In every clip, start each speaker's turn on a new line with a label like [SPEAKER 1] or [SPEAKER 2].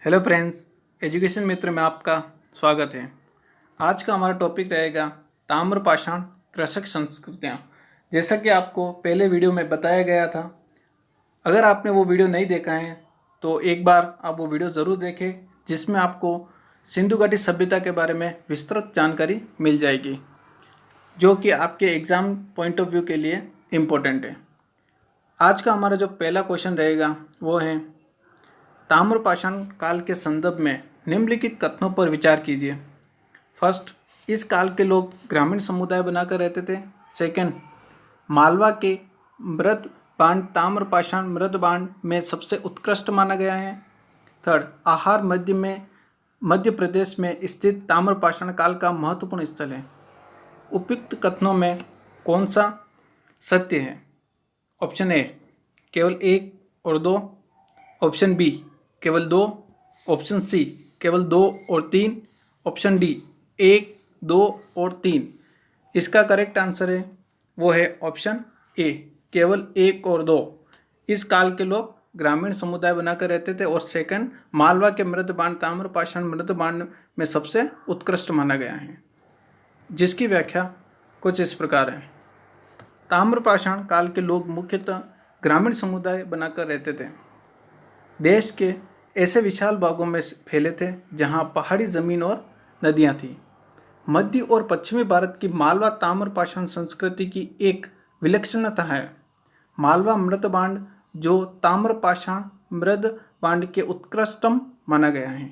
[SPEAKER 1] Hello friends, education मित्र में आपका स्वागत है। आज का हमारा टॉपिक रहेगा ताम्रपाषाण कृषक संस्कृतियाँ। जैसा कि आपको पहले वीडियो में बताया गया था, अगर आपने वो वीडियो नहीं देखा है तो एक बार आप वो वीडियो ज़रूर देखें, जिसमें आपको सिंधु घाटी सभ्यता के बारे में विस्तृत जानकारी मिल जाएगी, जो कि आपके एग्ज़ाम पॉइंट ऑफ व्यू के लिए इम्पोर्टेंट है। आज का हमारा जो पहला क्वेश्चन रहेगा वो है, ताम्रपाषाण काल के संदर्भ में निम्नलिखित कथनों पर विचार कीजिए। फर्स्ट, इस काल के लोग ग्रामीण समुदाय बनाकर रहते थे। सेकंड, मालवा के मृद बांड ताम्रपाषाण मृद बांड में सबसे उत्कृष्ट माना गया है। थर्ड, आहार मध्य प्रदेश में स्थित ताम्रपाषाण काल का महत्वपूर्ण स्थल है। उपयुक्त कथनों में कौन सा सत्य है? ऑप्शन ए केवल 1 और 2, ऑप्शन बी केवल 2, ऑप्शन सी केवल 2 और 3, ऑप्शन डी 1, 2 और 3। इसका करेक्ट आंसर है वो है ऑप्शन ए, केवल 1 और 2। इस काल के लोग ग्रामीण समुदाय बनाकर रहते थे। और सेकंड, मालवा के मृद बांड ताम्रपाषाण मृद बांड में सबसे उत्कृष्ट माना गया है, जिसकी व्याख्या कुछ इस प्रकार है। ताम्रपाषाण काल के लोग मुख्यतः ग्रामीण समुदाय बनाकर रहते थे। देश के ऐसे विशाल भागों में फैले थे जहां पहाड़ी ज़मीन और नदियां थीं। मध्य और पश्चिमी भारत की मालवा ताम्रपाषाण संस्कृति की एक विलक्षणता है। मालवा मृद बांड, जो ताम्रपाषाण मृद बांड के उत्कृष्टतम माना गया है।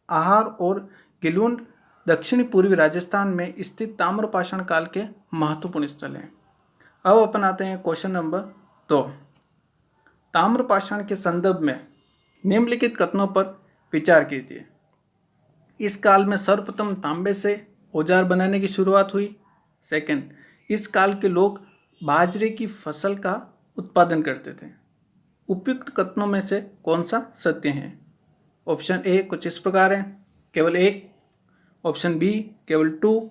[SPEAKER 1] आहार और गिलुंड दक्षिणी पूर्वी राजस्थान में स्थित ताम्रपाषाण काल के महत्वपूर्ण स्थल हैं। अब अपन आते हैं क्वेश्चन नंबर 2। ताम्रपाषाण के संदर्भ में निम्नलिखित कथनों पर विचार कीजिए। इस काल में सर्वप्रथम तांबे से औजार बनाने की शुरुआत हुई। सेकंड, इस काल के लोग बाजरे की फसल का उत्पादन करते थे। उपयुक्त कथनों में से कौन सा सत्य है? ऑप्शन ए कुछ इस प्रकार है, केवल 1, ऑप्शन बी केवल 2,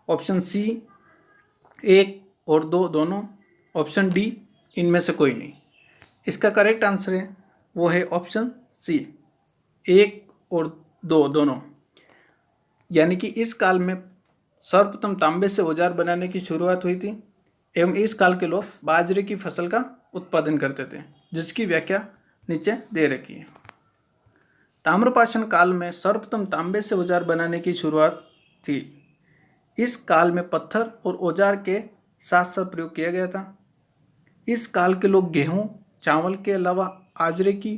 [SPEAKER 1] ऑप्शन सी 1 और 2 दोनों, ऑप्शन डी इनमें से कोई नहीं। इसका करेक्ट आंसर है वो है ऑप्शन सी, 1 और 2 दोनों। यानी कि इस काल में सर्वप्रथम तांबे से औजार बनाने की शुरुआत हुई थी एवं इस काल के लोग बाजरे की फसल का उत्पादन करते थे, जिसकी व्याख्या नीचे दे रखी है। ताम्रपाषाण काल में सर्वप्रथम तांबे से औजार बनाने की शुरुआत थी। इस काल में पत्थर और औजार के साथ साथ प्रयोग किया गया था। इस काल के लोग गेहूं, चावल के अलावा बाजरे की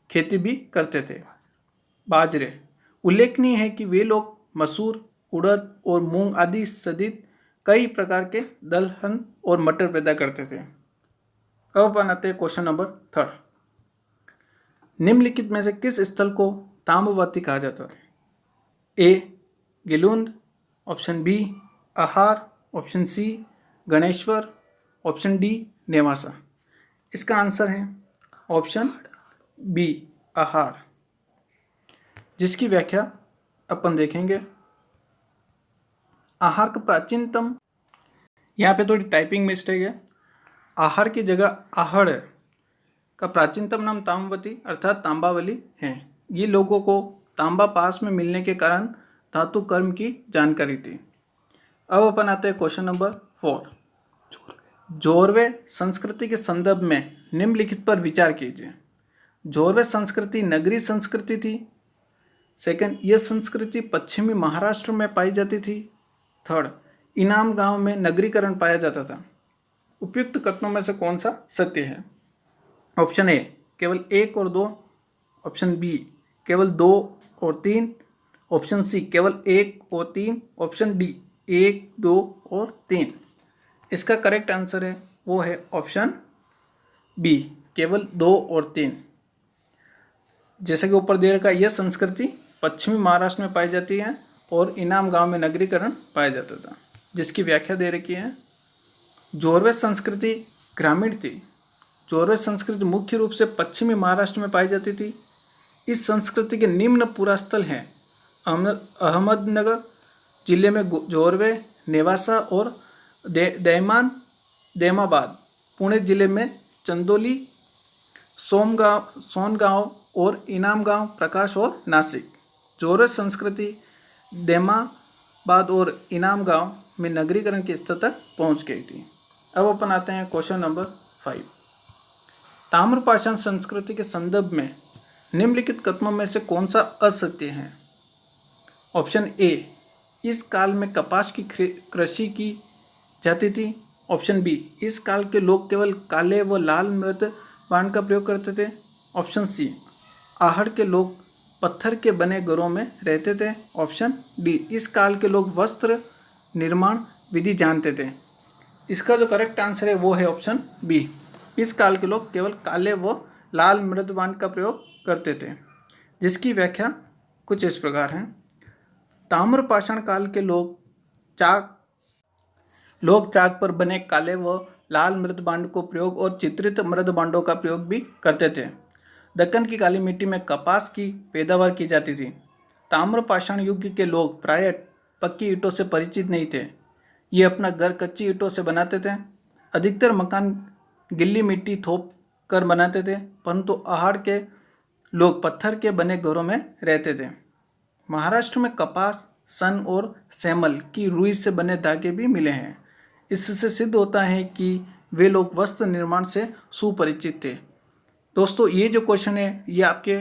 [SPEAKER 1] खेती भी करते थे। बाजरे, उल्लेखनीय है कि वे लोग मसूर, उड़द और मूंग आदि सहित कई प्रकार के दलहन और मटर पैदा करते थे। अब अपन आते हैं क्वेश्चन नंबर 3। निम्नलिखित में से किस स्थल को ताम्रवती कहा जाता है? A Gilund, option B Ahar, option C Ganeshwar, option D Nevasa. इसका आंसर है ऑप्शन बी आहार, जिसकी व्याख्या अपन देखेंगे। आहार का प्राचीनतम, यहाँ पे थोड़ी टाइपिंग मिस्टेक है, आहार की जगह आहड़ का प्राचीनतम नाम ताम्रवती अर्थात तांबावली है। ये लोगों को तांबा पास में मिलने के कारण धातु कर्म की जानकारी थी। अब अपन आते हैं क्वेश्चन नंबर 4। जोरवे संस्कृति के संदर्भ में निम्नलिखित पर विचार कीजिए। जोरवे संस्कृति नगरीय संस्कृति थी। सेकंड, यह संस्कृति पश्चिमी महाराष्ट्र में पाई जाती थी। थर्ड, इनाम गांव में नगरीकरण पाया जाता था। उपयुक्त कथनों में से कौन सा सत्य है? ऑप्शन ए केवल 1 और 2, ऑप्शन बी केवल 2 और 3, ऑप्शन सी केवल 1 और 3, ऑप्शन डी 1, 2 और 3। इसका करेक्ट आंसर है वो है ऑप्शन बी, केवल 2 और 3। जैसे कि ऊपर दे रखा, यह संस्कृति पश्चिमी महाराष्ट्र में पाई जाती है और इनाम गांव में नगरीकरण पाया जाता था, जिसकी व्याख्या दे रखी है। जोरवे संस्कृति ग्रामीण थी। जोरवे संस्कृति मुख्य रूप से पश्चिमी महाराष्ट्र में पाई जाती थी। इस संस्कृति के निम्न पुरास्थल हैं अहमदनगर जिले में जोरवे, नेवासा और देमाबाद। पुणे जिले में चंदोली, सोनगांव और इनाम गांव, प्रकाश और नासिक। जोरस संस्कृति दैमाबाद और इनाम गांव में नगरीकरण के स्तर तक पहुंच गई थी। अब अपन आते हैं क्वेश्चन नंबर 5। ताम्रपाषाण संस्कृति के संदर्भ में निम्नलिखित कथनों में से कौन सा असत्य है? ऑप्शन ए, इस काल में कपास की कृषि की जाती थी। ऑप्शन बी, इस काल के लोग केवल काले व लाल मृत बाण का प्रयोग करते थे। ऑप्शन सी, आहड़ के लोग पत्थर के बने घरों में रहते थे। ऑप्शन डी, इस काल के लोग वस्त्र निर्माण विधि जानते थे। इसका जो करेक्ट आंसर है वो है ऑप्शन बी, इस काल के लोग केवल काले व लाल मृत बाण का प्रयोग करते थे, जिसकी व्याख्या कुछ इस प्रकार है। ताम्रपाषाण काल के लोग चाक पर बने काले व लाल मृत बांड को प्रयोग और चित्रित मृत बांडों का प्रयोग भी करते थे। दक्कन की काली मिट्टी में कपास की पैदावार की जाती थी। ताम्रपाषाण युग के लोग प्रायः पक्की ईंटों से परिचित नहीं थे। ये अपना घर कच्ची ईंटों से बनाते थे। अधिकतर मकान गिल्ली मिट्टी थोप कर बनाते थे, परंतु आहड़ के लोग पत्थर के बने घरों में रहते थे। महाराष्ट्र में कपास, सन और सैमल की रुई से बने धागे भी मिले हैं। इससे सिद्ध होता है कि वे लोग वस्त्र निर्माण से सुपरिचित थे। दोस्तों, ये जो क्वेश्चन है ये आपके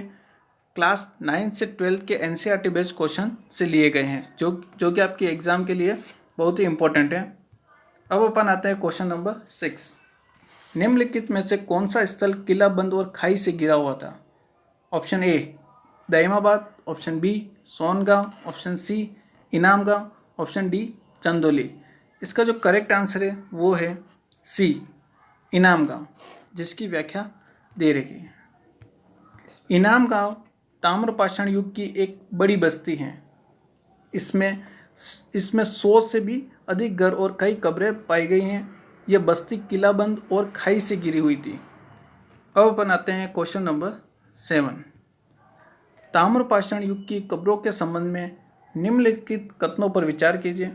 [SPEAKER 1] क्लास 9 से 12 के एनसीईआरटी बेस्ड क्वेश्चन से लिए गए हैं, जो कि आपके एग्जाम के लिए बहुत ही इंपॉर्टेंट है। अब अपन आते हैं क्वेश्चन नंबर 6। निम्नलिखित में से कौन सा स्थल किलाबंद और खाई से घिरा हुआ था? Option A, Daimabad. Option B, Songaon. Option C, Inamgaon. Option D, Chandauli. इसका जो करेक्ट आंसर है वो है सी, इनाम गांव, जिसकी व्याख्या दे रही है। इनाम गांव ताम्रपाषाण युग की एक बड़ी बस्ती है। इसमें 100 से भी अधिक घर और कई कब्रें पाई गई हैं। यह बस्ती किलाबंद और खाई से घिरी हुई थी। अब अपन आते हैं क्वेश्चन नंबर 7। ताम्रपाषाण युग की कब्रों के संबंध में निम्नलिखित कथनों पर विचार कीजिए।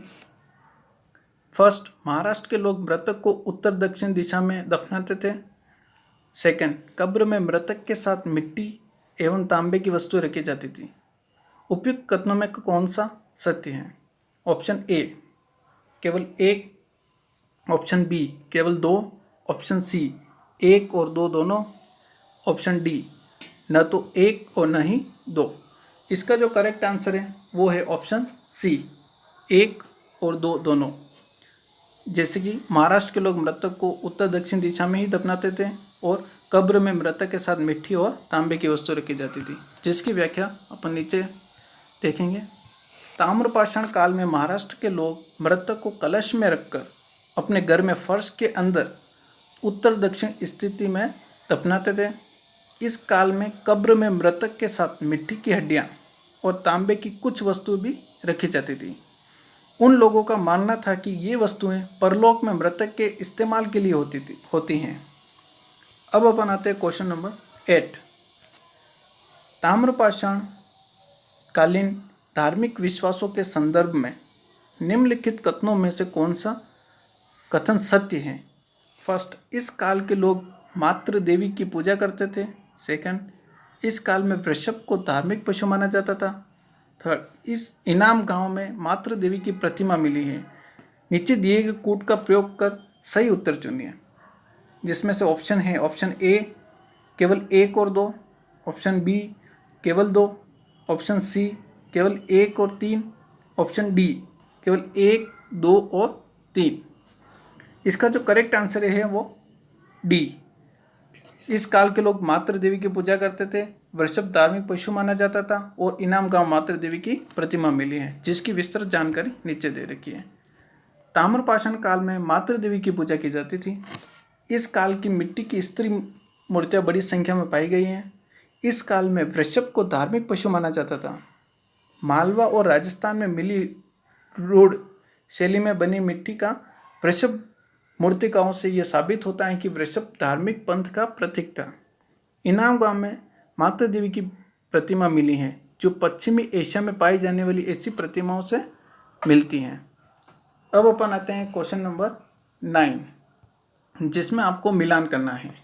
[SPEAKER 1] फर्स्ट, महाराष्ट्र के लोग मृतक को उत्तर दक्षिण दिशा में दफनाते थे। सेकंड, कब्र में मृतक के साथ मिट्टी एवं तांबे की वस्तु रखी जाती थी। उपयुक्त कथनों में कौन सा सत्य है? ऑप्शन ए, केवल एक। ऑप्शन बी, केवल दो। ऑप्शन सी, एक और दो दोनों। ऑप्शन डी, न तो एक और न ही दो। इसका जो करेक्ट आंसर है वो है ऑप्शन सी, एक और दो दोनों। जैसे कि महाराष्ट्र के लोग मृतक को उत्तर दक्षिण दिशा में ही दफनाते थे और कब्र में मृतक के साथ मिट्टी और तांबे की वस्तु रखी जाती थी, जिसकी व्याख्या अपन नीचे देखेंगे। ताम्रपाषाण काल में महाराष्ट्र के लोग मृतक को कलश में रखकर अपने घर में फर्श के अंदर उत्तर दक्षिण स्थिति में दफनाते थे। इस काल में कब्र में मृतक के साथ मिट्टी की हड्डियाँ और तांबे की कुछ वस्तु भी रखी जाती थी। उन लोगों का मानना था कि ये वस्तुएं परलोक में मृतक के इस्तेमाल के लिए होती हैं। अब अपन आते हैं क्वेश्चन नंबर 8। ताम्रपाषाण कालीन धार्मिक विश्वासों के संदर्भ में निम्नलिखित कथनों में से कौन सा कथन सत्य है? फर्स्ट, इस काल के लोग मातृ देवी की पूजा करते थे। सेकंड, इस काल में वृषभ को धार्मिक पशु माना जाता था। थर्ड, इस इनाम गांव में मातृ देवी की प्रतिमा मिली है। नीचे दिए गए कूट का प्रयोग कर सही उत्तर चुनिए, जिसमें से ऑप्शन है ऑप्शन ए, केवल एक और दो। ऑप्शन बी, केवल दो। ऑप्शन सी, केवल एक और तीन। ऑप्शन डी, केवल एक, दो और तीन। इसका जो करेक्ट आंसर है वो डी, इस काल के लोग मातृ देवी की पूजा करते थे, वृषभ धार्मिक पशु माना जाता था और इनाम गांव मातृ देवी की प्रतिमा मिली है, जिसकी विस्तृत जानकारी नीचे दे रखी है। ताम्रपाषाण काल में मातृ देवी की पूजा की जाती थी। इस काल की मिट्टी की स्त्री मूर्तियां बड़ी संख्या में पाई गई हैं। इस काल में वृषभ को धार्मिक पशु माना जाता था। मालवा और राजस्थान में मिली रोड शैली में बनी मिट्टी का वृषभ मूर्तिकाओं से यह साबित होता है कि वृषभ धार्मिक पंथ का प्रतीक था। इनाम गांव में माता देवी की प्रतिमा मिली है, जो पश्चिमी एशिया में पाई जाने वाली ऐसी प्रतिमाओं से मिलती हैं। अब अपन आते हैं क्वेश्चन नंबर 9, जिसमें आपको मिलान करना है,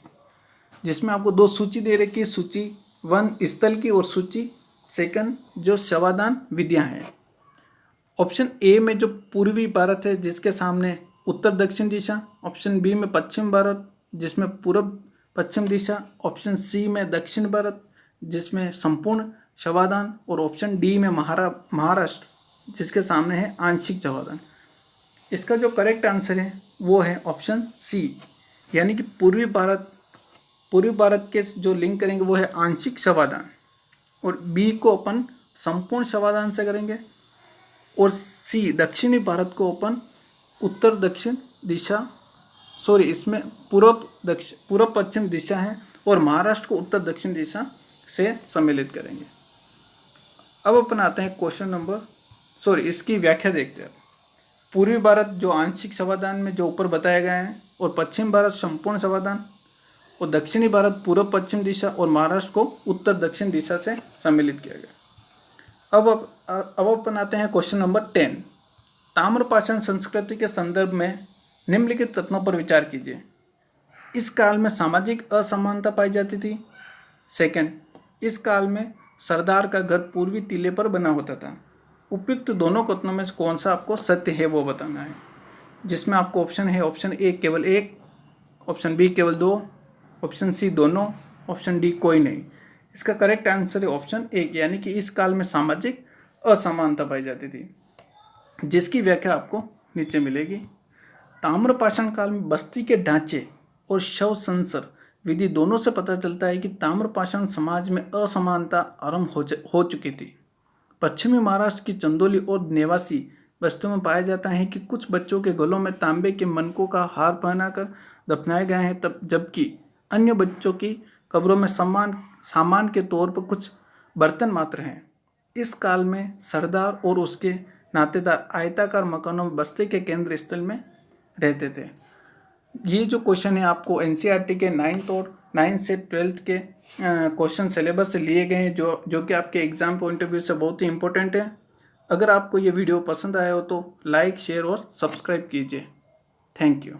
[SPEAKER 1] जिसमें आपको दो सूची दे रखी है। सूची वन स्थल की और सूची, सेकंड जो शवादान विधियां हैं। ऑप्शन ए में जो पूर्वी भारत है जिसके सामने उत्तर दक्षिण दिशा, ऑप्शन बी में पश्चिम भारत जिसमें पूर्व पश्चिम दिशा, ऑप्शन सी में दक्षिण भारत जिसमें संपूर्ण शवादान, और ऑप्शन डी में महाराष्ट्र जिसके सामने है आंशिक शवादान। इसका जो करेक्ट आंसर है वो है ऑप्शन सी, यानी कि पूर्वी भारत के जो लिंक करेंगे वो है आंशिक शवादान, और बी को अपन संपूर्ण शवादान से करेंगे, और सी दक्षिणी भारत को अपन उत्तर दक्षिण दिशा, इसमें पूर्व पश्चिम दिशा है, और महाराष्ट्र को उत्तर दक्षिण दिशा से सम्मिलित करेंगे। अब अपन आते हैं क्वेश्चन नंबर इसकी व्याख्या देखते हैं। पूर्वी भारत जो आंशिक शवादान में जो ऊपर बताया गया है, और पश्चिम भारत संपूर्ण शवादान, और दक्षिणी भारत पूर्व पश्चिम दिशा, और महाराष्ट्र को उत्तर दक्षिण दिशा से सम्मिलित किया गया। अब अपन आते हैं क्वेश्चन नंबर 10। ताम्रपाषाण संस्कृति के संदर्भ में निम्नलिखित तथ्यों पर विचार कीजिए। इस काल में सामाजिक असमानता पाई जाती थी। सेकंड, इस काल में सरदार का घर पूर्वी टीले पर बना होता था। उपयुक्त दोनों कथनों में से कौन सा आपको सत्य है वो बताना है, जिसमें आपको ऑप्शन है ऑप्शन ए केवल एक, ऑप्शन बी केवल दो, ऑप्शन सी दोनों, ऑप्शन डी कोई नहीं। इसका करेक्ट आंसर है ऑप्शन ए, यानी कि इस काल में सामाजिक असमानता पाई जाती थी, जिसकी व्याख्या आपको नीचे मिलेगी। ताम्रपाषाण काल में बस्ती के ढांचे और शव संस्कार विधि दोनों से पता चलता है कि ताम्रपाषाण समाज में असमानता आरंभ हो चुकी थी। पश्चिमी महाराष्ट्र की चंदौली और नेवासी बस्तियों में पाया जाता है कि कुछ बच्चों के गलों में तांबे के मनकों का हार पहनाकर दफनाए गए हैं, जबकि अन्य बच्चों की कब्रों में सामान के तौर पर कुछ बर्तन मात्र हैं। इस काल में सरदार और उसके नातेदार आयताकार मकानों में बस्ती के केंद्र स्थल में रहते थे। ये जो क्वेश्चन है आपको एनसीईआरटी के 9 से 12 के क्वेश्चन सिलेबस से लिए गए हैं, जो कि आपके एग्जाम पॉइंट ऑफ व्यू से बहुत ही इंपॉर्टेंट है। अगर आपको ये वीडियो पसंद आया हो तो लाइक, शेयर और सब्सक्राइब कीजिए। Thank you.